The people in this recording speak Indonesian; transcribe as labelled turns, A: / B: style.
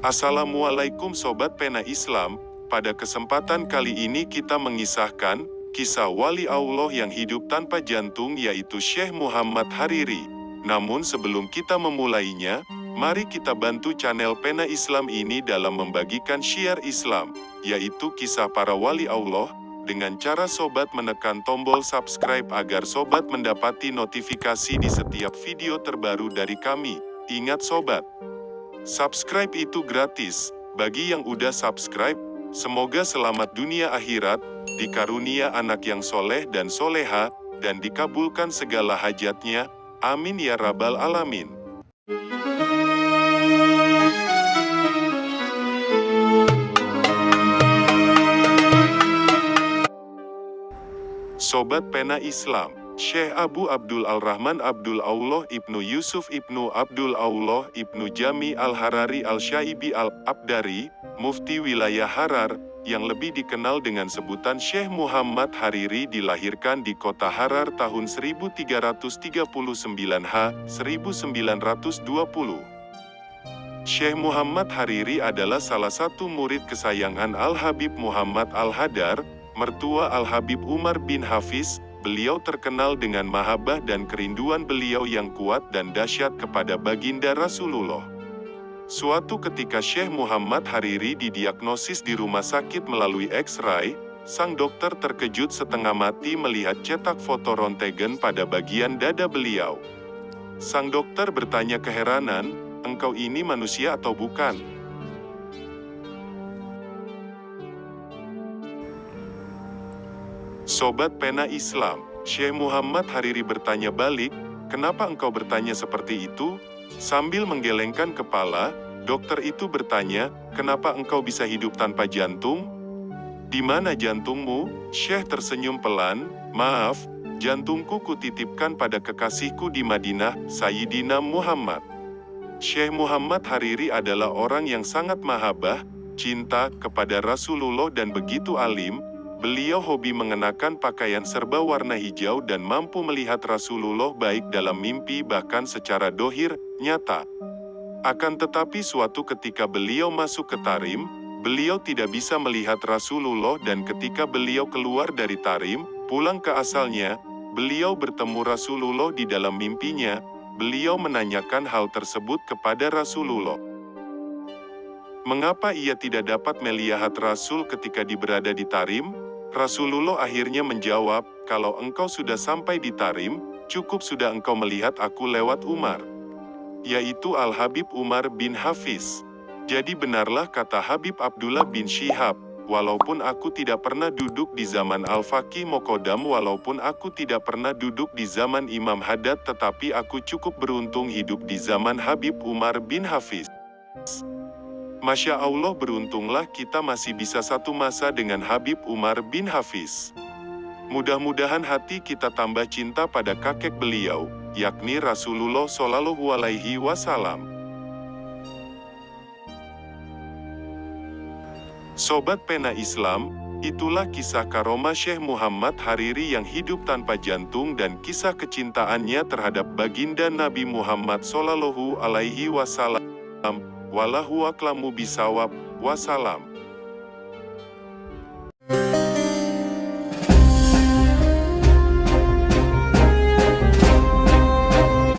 A: Assalamualaikum Sobat Pena Islam, pada kesempatan kali ini kita mengisahkan kisah wali Allah yang hidup tanpa jantung yaitu Syekh Muhammad Hariri. Namun sebelum kita memulainya, mari kita bantu channel Pena Islam ini dalam membagikan syiar Islam, yaitu kisah para wali Allah, dengan cara sobat menekan tombol subscribe agar sobat mendapati notifikasi di setiap video terbaru dari kami. Ingat sobat, subscribe itu gratis. Bagi yang udah subscribe, semoga selamat dunia akhirat, dikarunia anak yang soleh dan soleha, dan dikabulkan segala hajatnya. Amin ya rabbal alamin. Sobat Pena Islam, Syekh Abu Abdul Al-Rahman Abdul Allah Ibnu Yusuf Ibnu Abdul Allah Ibnu Jami Al-Harari Al-Syaibi Al-Abdari, Mufti Wilayah Harar, yang lebih dikenal dengan sebutan Syekh Muhammad Hariri, dilahirkan di kota Harar tahun 1339 1920. Syekh Muhammad Hariri adalah salah satu murid kesayangan Al-Habib Muhammad Al-Hadar, mertua Al-Habib Umar bin Hafiz. Beliau terkenal dengan mahabbah dan kerinduan beliau yang kuat dan dahsyat kepada baginda Rasulullah. Suatu ketika Syekh Muhammad Hariri didiagnosis di rumah sakit melalui X-ray, sang dokter terkejut setengah mati melihat cetak foto rontogen pada bagian dada beliau. Sang dokter bertanya keheranan, "Engkau ini manusia atau bukan?" Sobat Pena Islam, Syekh Muhammad Hariri bertanya balik, "Kenapa engkau bertanya seperti itu?" Sambil menggelengkan kepala, dokter itu bertanya, "Kenapa engkau bisa hidup tanpa jantung? Di mana jantungmu?" Syekh tersenyum pelan, "Maaf, jantungku kutitipkan pada kekasihku di Madinah, Sayyidina Muhammad." Syekh Muhammad Hariri adalah orang yang sangat mahabbah, cinta kepada Rasulullah dan begitu alim. Beliau hobi mengenakan pakaian serba warna hijau dan mampu melihat Rasulullah baik dalam mimpi bahkan secara dohir, nyata. Akan tetapi suatu ketika beliau masuk ke Tarim, beliau tidak bisa melihat Rasulullah dan ketika beliau keluar dari Tarim, pulang ke asalnya, beliau bertemu Rasulullah di dalam mimpinya. Beliau menanyakan hal tersebut kepada Rasulullah. Mengapa ia tidak dapat melihat Rasul ketika berada di Tarim? Rasulullah akhirnya menjawab, "Kalau engkau sudah sampai di Tarim, cukup sudah engkau melihat aku lewat Umar," yaitu Al-Habib Umar bin Hafiz. Jadi benarlah kata Habib Abdullah bin Syihab, "Walaupun aku tidak pernah duduk di zaman Al-Faqih Mokodam, walaupun aku tidak pernah duduk di zaman Imam Haddad, tetapi aku cukup beruntung hidup di zaman Habib Umar bin Hafiz." Masya Allah, beruntunglah kita masih bisa satu masa dengan Habib Umar bin Hafiz. Mudah-mudahan hati kita tambah cinta pada kakek beliau, yakni Rasulullah Shallallahu Alaihi Wasallam. Sobat Pena Islam, itulah kisah karomah Syekh Muhammad Hariri yang hidup tanpa jantung dan kisah kecintaannya terhadap baginda Nabi Muhammad Shallallahu Alaihi Wasallam. Wallahu a'lamu bishawab. Wassalam.